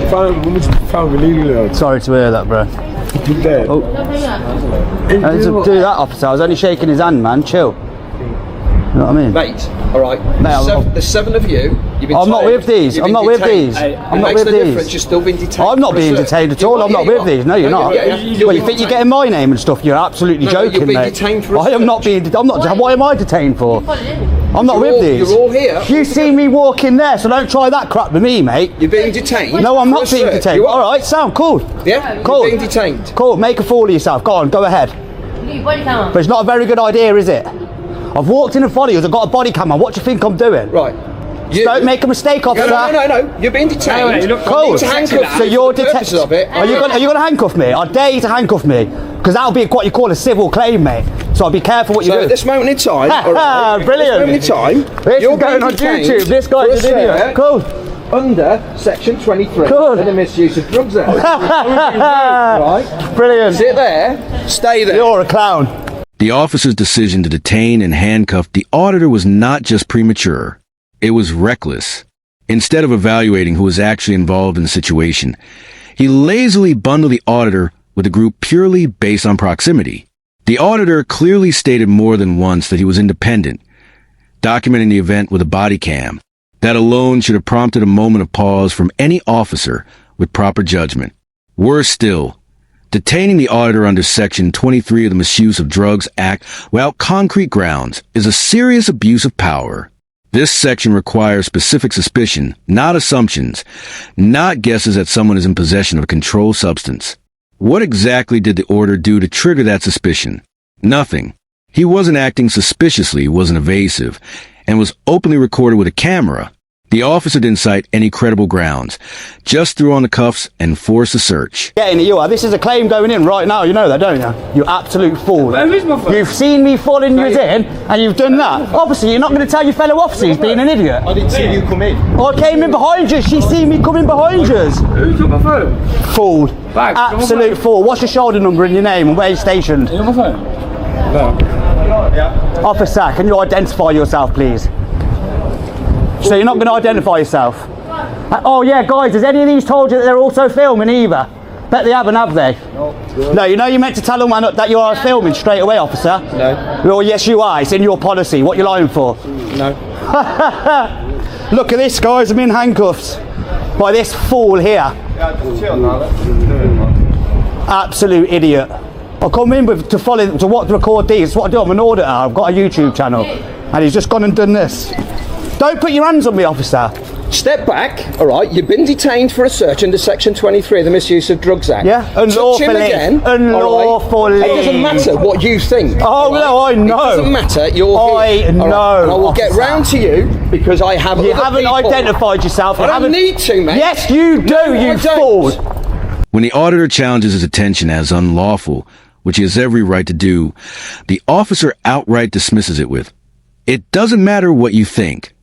Found illegally. Sorry to hear that, bro. Oh. Do that, officer. I was only shaking his hand, man. Chill. You know what I mean? Mate, alright. Mate, there's 7 of you. You've been I'm not with these. You've I'm been not with detained. these. I'm It not makes with no these. difference, you're still being detained. I'm not for a being search. detained at all. I'm not with these. No, you're not. Well, you think you're getting my name and stuff? You're absolutely joking, you're being mate. detained for a I am not search. being. I'm not. Why am I detained for? I'm not with these. You're all here. You see me walk in there, so don't try that crap with me, mate. You're being detained. No, I'm for a not being search. detained. You are. All right, sound cool. Yeah, cool. You're being detained. Cool. Make a fool of yourself. Go on, go ahead. But it's not a very good idea, is it? I've walked in and followed you. I've got a body cam on. What do you think I'm doing? Right. Don't make a mistake, officer. No. You're being detained. Cool. To handcuff So you're detained. Are you going to handcuff me? I dare you to handcuff me, because that'll be what you call a civil claim, mate. So be careful what you do. At this moment in time, brilliant. At this moment in time, This you're is going on YouTube. This guy's an idiot. Cool. Under section 23 Good. of the Misuse of Drugs Act. Right. Brilliant. Sit there. Stay there. You're a clown. The officer's decision to detain and handcuff the auditor was not just premature, it was reckless. Instead of evaluating who was actually involved in the situation, he lazily bundled the auditor with the group purely based on proximity. The auditor clearly stated more than once that he was independent, documenting the event with a body cam. That alone should have prompted a moment of pause from any officer with proper judgment. Worse still, detaining the auditor under Section 23 of the Misuse of Drugs Act without concrete grounds is a serious abuse of power. This section requires specific suspicion, not assumptions, not guesses that someone is in possession of a controlled substance. What exactly did the order do to trigger that suspicion? Nothing. He wasn't acting suspiciously, wasn't evasive, and was openly recorded with a camera. The officer didn't cite any credible grounds, just threw on the cuffs and forced a search. Getting at you are. This is a claim going in right now. You know that, don't you? You absolute fool. You've seen me following you in, and you've done that. Obviously, you're not going to tell your fellow officer he's being an idiot. I didn't see you come in. I came in behind you. She's seen me coming behind you. Who took my phone? Fool. Absolute fool. What's your shoulder number and your name and where you're stationed? You on my phone? No. Yeah. Officer, can you identify yourself, please? So you're not going to identify yourself? Oh yeah, guys, has any of these told you that they're also filming either? Bet they haven't, have they? No, you know you're meant to tell them that you are filming straight away, officer? No. Well, yes you are. It's in your policy. What are you lying for? No. Look at this, guys. I'm in handcuffs by this fool here. Yeah, just chill now. Absolute idiot. I come in to record these. That's what I do. I'm an auditor. I've got a YouTube channel. And he's just gone and done this. Don't put your hands on me, officer. Step back, all right? You've been detained for a search under Section 23 of the Misuse of Drugs Act. Yeah, Touch him unlawfully. again. Unlawfully. All right? It doesn't matter what you think. Oh, no, I know. It doesn't matter. You're I here. know, All right? And I will get officer. round to you because I have You other haven't people. identified yourself. I don't need to, mate. Yes, you do, No, you I don't. fool. When the auditor challenges his detention as unlawful, which he has every right to do, the officer outright dismisses it with, "It doesn't matter what you think."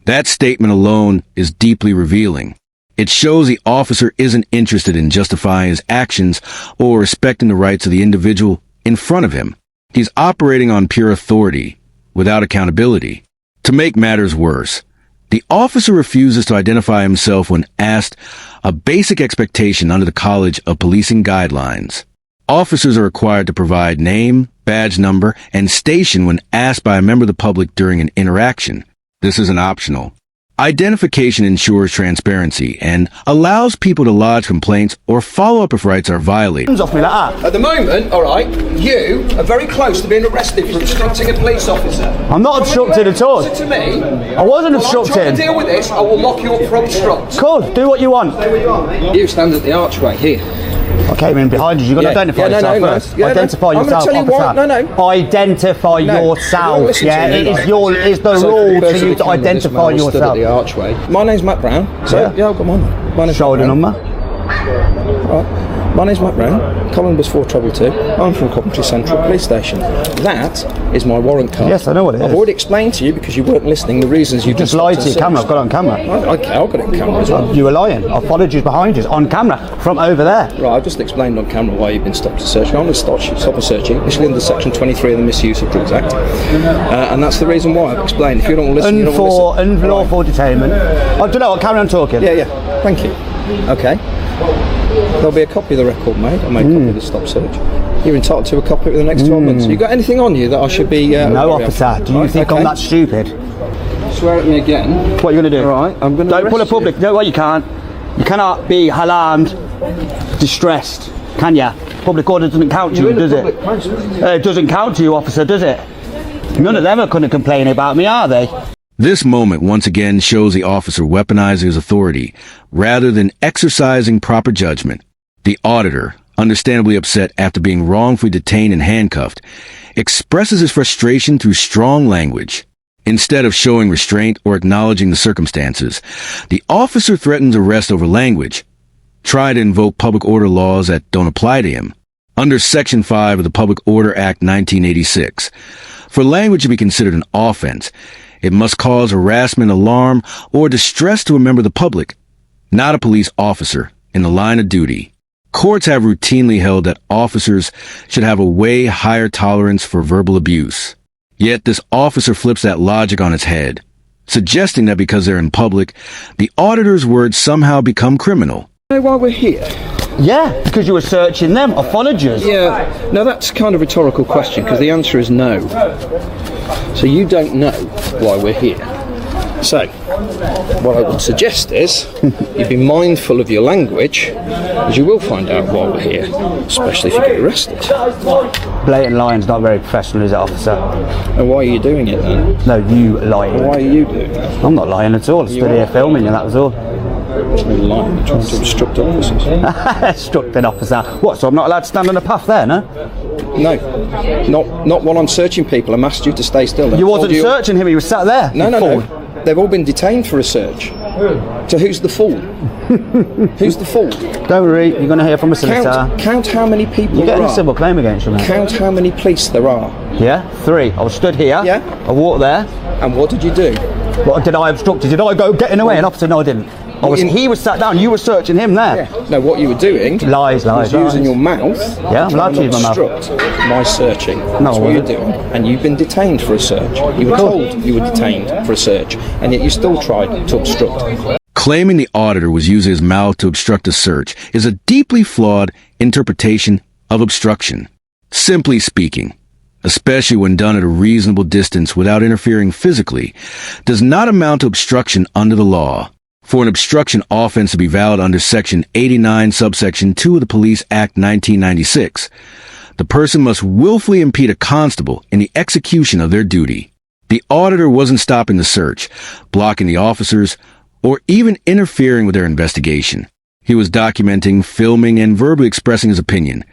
That statement alone is deeply revealing. It shows the officer isn't interested in justifying his actions or respecting the rights of the individual in front of him. He's operating on pure authority, without accountability. To make matters worse, the officer refuses to identify himself when asked, a basic expectation under the College of Policing guidelines. Officers are required to provide name, badge number, and station when asked by a member of the public during an interaction. This isn't optional. Identification ensures transparency and allows people to lodge complaints or follow up if rights are violated. Hands off me like that. At the moment, all right, you are very close to being arrested for obstructing a police officer. I'm not obstructed at all. Listen to me. I wasn't While I'm trying obstructing. to deal with this, I will lock you up for obstruct. Cool, do what you want. You stand at the archway here. I came in behind you. You've got to Yeah. identify Yeah, no, yourself no, no. first. Yeah, no. Identify I'm gonna yourself, tell you officer. what. No. Identify No, you yourself. don't listen Yeah, to me, it is right? your is the So, rule first for of you the to camera, this identify man stood yourself. at the archway. My name's Matt Brown. So yeah, I've got my name's Shoulder Matt Brown. number. Right. My name's Matt Brown, Colin number's 422. I'm from Coventry Central Police Station. That is my warrant card. Yes, I know what it is. I've already explained to you, because you weren't listening, the reasons you Just lied to your camera. I've got it on camera. Okay, I've got it on camera as well. You were lying. Apologies behind you on camera from over there. Right, I've just explained on camera why you've been stopped and searching. I'm going to stop and searching, initially under Section 23 of the Misuse of Drugs Act. And that's the reason why I've explained. If you don't listen, you don't listen. Unlawful detainment. I don't know, I'll carry on talking. Yeah, thank you. Okay. There'll be a copy of the record made. I'll make a copy of the stop search. You're entitled to a copy for the next 12 months. You got anything on you that I should be... no, officer. Do you think I'm that stupid? Swear at me again. What are you going to do? All right, I'm going to Don't pull a public... No, you can't. You cannot be alarmed, distressed, can you? Public order doesn't count to you, does it? It doesn't count to you, officer, does it? None of them are going to complain about me, are they? This moment once again shows the officer weaponizing his authority rather than exercising proper judgment. The auditor, understandably upset after being wrongfully detained and handcuffed, expresses his frustration through strong language. Instead of showing restraint or acknowledging the circumstances, the officer threatens arrest over language. Try to invoke public order laws that don't apply to him. Under Section 5 of the Public Order Act 1986, for language to be considered an offense, it must cause harassment, alarm, or distress to a member of the public, not a police officer in the line of duty. Courts have routinely held that officers should have a way higher tolerance for verbal abuse. Yet this officer flips that logic on its head, suggesting that because they're in public, the auditor's words somehow become criminal. While we're here... Yeah, because you were searching them. I followed you. Yeah, now that's kind of a rhetorical question, because the answer is no. So you don't know why we're here. So, what I would suggest is you be mindful of your language, as you will find out why we're here, especially if you get arrested. Blatant lying's not very professional, is it, officer? And why are you doing it then? No, you lying. Why are you doing it? I'm not lying at all. I stood here filming you, that was all. You're lying. You're trying to obstruct officers. Obstruct an officer. What, so I'm not allowed to stand on the path there, no? No, not while I'm searching people. I'm asked you to stay still. You wasn't searching him, he was sat there. No. They've all been detained for a search. So who's the fool? Who's the fool? Don't worry, you're going to hear from a solicitor. Count how many people You're there getting are. a civil claim against you, mate. Count how many police there are. Yeah, 3. I was stood here. Yeah. I walked there. And what did you do? What, did I obstruct you? Did I go get in the way? An officer? No, I didn't. He was sat down, you were searching him there. Yeah. No, what you were doing was using your mouth I'm allowed to use my mouth. obstruct my searching. No, That's what you're doing. And you've been detained for a search. You were told you were detained for a search, and yet you still tried to obstruct. Claiming the auditor was using his mouth to obstruct a search is a deeply flawed interpretation of obstruction. Simply speaking, especially when done at a reasonable distance without interfering physically, does not amount to obstruction under the law. For an obstruction offense to be valid under Section 89, subsection 2 of the Police Act 1996, the person must willfully impede a constable in the execution of their duty. The auditor wasn't stopping the search, blocking the officers, or even interfering with their investigation. He was documenting, filming, and verbally expressing his opinion,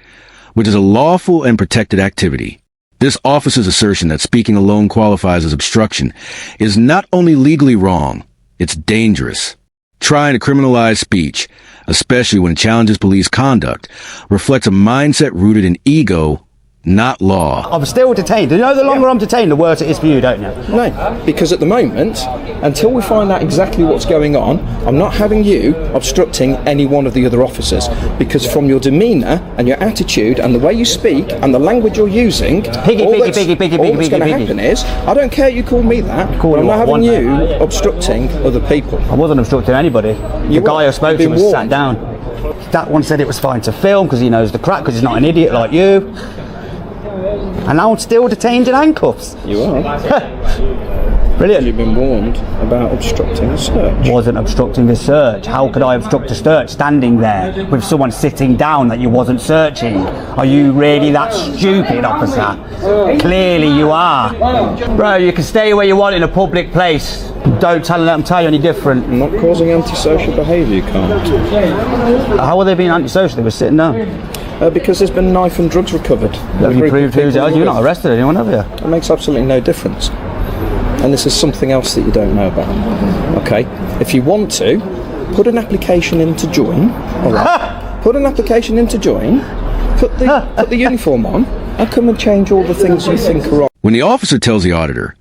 which is a lawful and protected activity. This officer's assertion that speaking alone qualifies as obstruction is not only legally wrong, it's dangerous. Trying to criminalize speech, especially when it challenges police conduct, reflects a mindset rooted in ego, not law. I'm still detained. You know, the longer I'm detained, the worse it is for you, don't you? No, because at the moment, until we find out exactly what's going on, I'm not having you obstructing any one of the other officers, because from your demeanour and your attitude and the way you speak and the language you're using, all that's going to happen is, I don't care you call me that, but I'm not having you obstructing other people. I wasn't obstructing anybody. The guy I spoke to was sat down. That one said it was fine to film because he knows the crack, because he's not an idiot like you. And now I'm still detained in handcuffs. You are. Brilliant. You've been warned about obstructing a search. Wasn't obstructing a search. How could I obstruct a search standing there with someone sitting down that you wasn't searching? Are you really that stupid, officer? Clearly you are. Bro, you can stay where you want in a public place. Don't let them tell you any different. I'm not causing antisocial behaviour, you can't. How are they being antisocial? They were sitting down. Because there's been knife and drugs recovered. Have you proved who's it? You've not arrested anyone, have you? It makes absolutely no difference. And this is something else that you don't know about. Okay, if you want to, put an application in to join, all right? put an application in to join, put the uniform on, and come and change all the things you think are wrong. When the officer tells the auditor,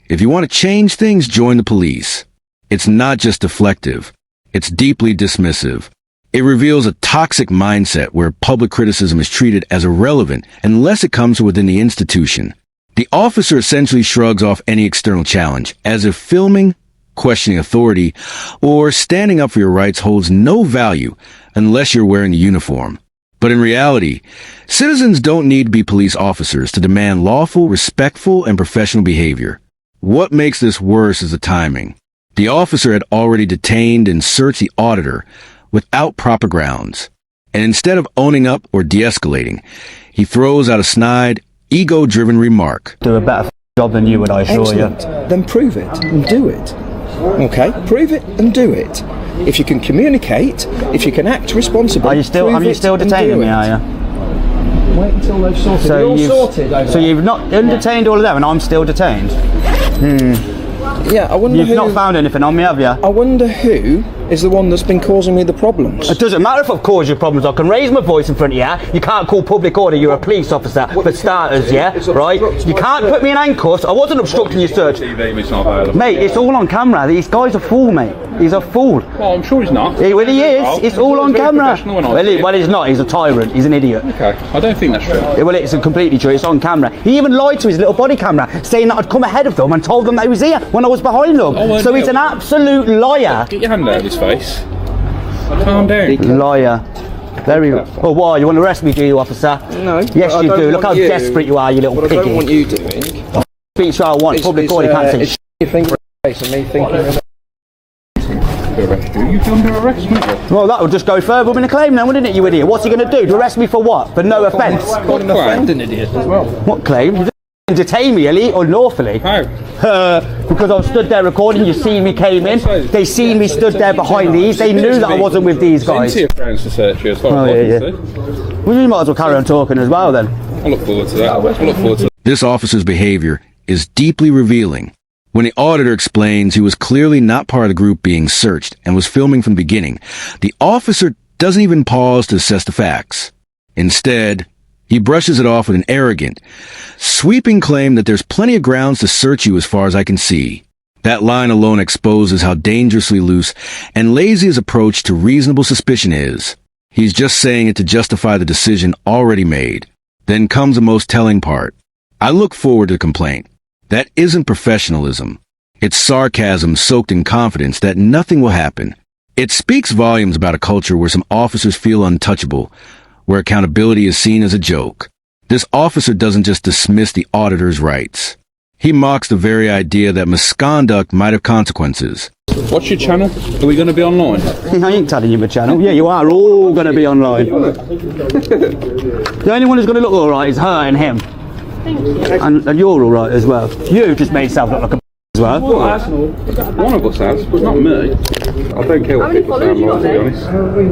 if you want to change things, join the police, it's not just deflective, it's deeply dismissive. It reveals a toxic mindset where public criticism is treated as irrelevant unless it comes from within the institution. The officer essentially shrugs off any external challenge, as if filming, questioning authority, or standing up for your rights holds no value unless you're wearing a uniform. But in reality, citizens don't need to be police officers to demand lawful, respectful, and professional behavior. What makes this worse is the timing. The officer had already detained and searched the auditor without proper grounds. And instead of owning up or de-escalating, he throws out a snide, ego-driven remark. Do a better job than you would, I assure you. Excellent. Then prove it and do it. Okay? Prove it and do it. If you can communicate, if you can act responsibly, Are you still detaining me, are you? Wait until they've sorted. So you've not detained all of them and I'm still detained? Yeah, I wonder You've not found anything on me, have you? I wonder who is the one that's been causing me the problems. It doesn't matter if I've caused you problems. I can raise my voice in front of you. You can't call public order. You're a police officer, for starters, yeah? Right? You can't put me in handcuffs. I wasn't obstructing your search. Mate, it's all on camera. This guy's a fool, mate. He's a fool. Well, I'm sure he's not. He is. It's all on camera. Well, he's not. He's a tyrant. He's an idiot. Okay, I don't think that's true. Well, it's completely true. It's on camera. He even lied to his little body camera, saying that I'd come ahead of them and told them that he was here when I was behind them. So he's an absolute liar. Get your hand out of his face. Calm down. Liar. Very. Oh, why? You want to arrest me, do you, officer? No. Yes, you do. Look how desperate you are, you little piggy. What I don't want you doing. Speech I want. Public order can't say. You think face and me thinking. You come to arrest me? Well, that would just go further with a claim then, wouldn't it, you idiot? What's he going to do? To arrest me for what? For no offence? Got an offending idiot as well. What claim? You didn't detain me, Ellie, unlawfully. How? Because I stood there recording, you seen me came in, they seen me stood there behind these, they knew that I wasn't with these guys. Into your friends to search you as far as I can see. Well, you might as well carry on talking as well then. I look forward to that. I look forward to that. This officer's behavior is deeply revealing. When the auditor explains he was clearly not part of the group being searched and was filming from the beginning, the officer doesn't even pause to assess the facts. Instead, he brushes it off with an arrogant, sweeping claim that there's plenty of grounds to search you as far as I can see. That line alone exposes how dangerously loose and lazy his approach to reasonable suspicion is. He's just saying it to justify the decision already made. Then comes the most telling part. I look forward to the complaint. That isn't professionalism. It's sarcasm soaked in confidence that nothing will happen. It speaks volumes about a culture where some officers feel untouchable, where accountability is seen as a joke. This officer doesn't just dismiss the auditor's rights. He mocks the very idea that misconduct might have consequences. What's your channel? Are we going to be online? I ain't telling you my channel. Yeah, you are all going to be online. The only one who's going to look alright is her and him. Thank you. And you're alright as well. You just made yourself look like a as well. One of us has, but not me. I don't care what people sound like, to be honest.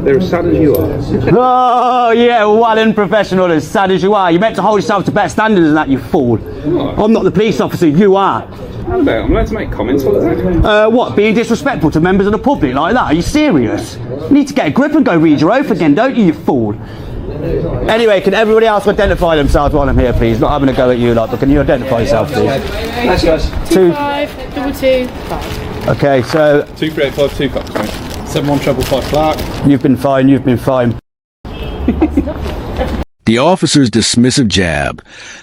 They're as sad as you are. Oh, yeah, well and professional, as sad as you are. You meant to hold yourself to better standards than that, you fool. I'm not the police officer, you are. I'm allowed to make comments like that. What, being disrespectful to members of the public like that? Are you serious? You need to get a grip and go read your oath again, don't you, you fool? Anyway, can everybody else identify themselves while I'm here, please? Not having a go at you lot, but can you identify yourself, please? Thanks, guys. 252225. Okay, so 2385 Cox, mate. 7155 Clark. you've been fine, you've been fine. The officer's dismissive jab,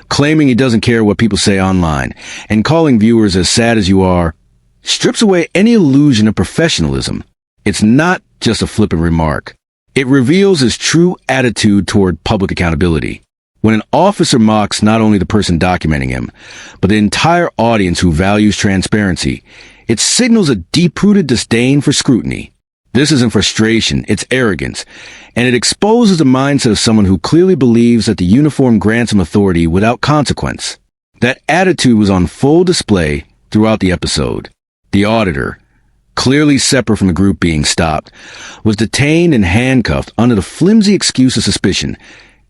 claiming he doesn't care what people say online, and calling viewers as sad as you are, strips away any illusion of professionalism. It's not just a flippant remark. It reveals his true attitude toward public accountability. When an officer mocks not only the person documenting him, but the entire audience who values transparency, it signals a deep-rooted disdain for scrutiny. This isn't frustration, it's arrogance, and it exposes the mindset of someone who clearly believes that the uniform grants him authority without consequence. That attitude was on full display throughout the episode. The auditor, clearly separate from the group being stopped, was detained and handcuffed under the flimsy excuse of suspicion,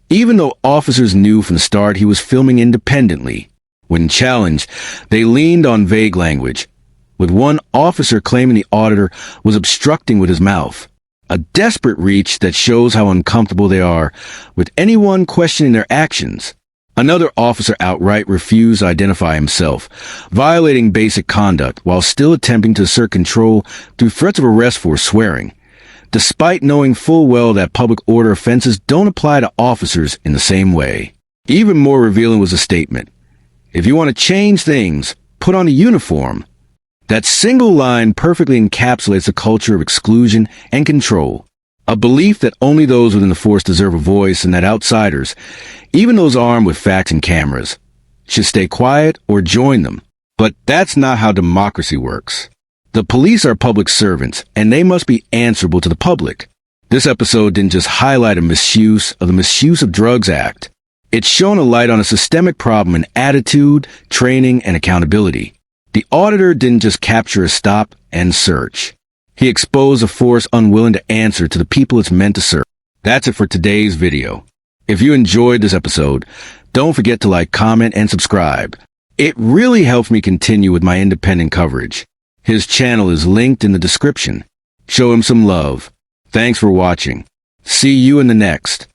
even though officers knew from the start he was filming independently. When challenged, they leaned on vague language, with one officer claiming the auditor was obstructing with his mouth. a desperate reach that shows how uncomfortable they are with anyone questioning their actions. Another officer outright refused to identify himself, violating basic conduct while still attempting to assert control through threats of arrest for swearing, despite knowing full well that public order offenses don't apply to officers in the same way. Even more revealing was a statement: "If you want to change things, put on a uniform." That single line perfectly encapsulates a culture of exclusion and control, a belief that only those within the force deserve a voice and that outsiders, even those armed with facts and cameras, should stay quiet or join them. But that's not how democracy works. The police are public servants, and they must be answerable to the public. This episode didn't just highlight a misuse of the Misuse of Drugs Act. It shone a light on a systemic problem in attitude, training, and accountability. The auditor didn't just capture a stop and search. He exposed a force unwilling to answer to the people it's meant to serve. That's it for today's video. If you enjoyed this episode, don't forget to like, comment, and subscribe. It really helps me continue with my independent coverage. His channel is linked in the description. Show him some love. Thanks for watching. See you in the next.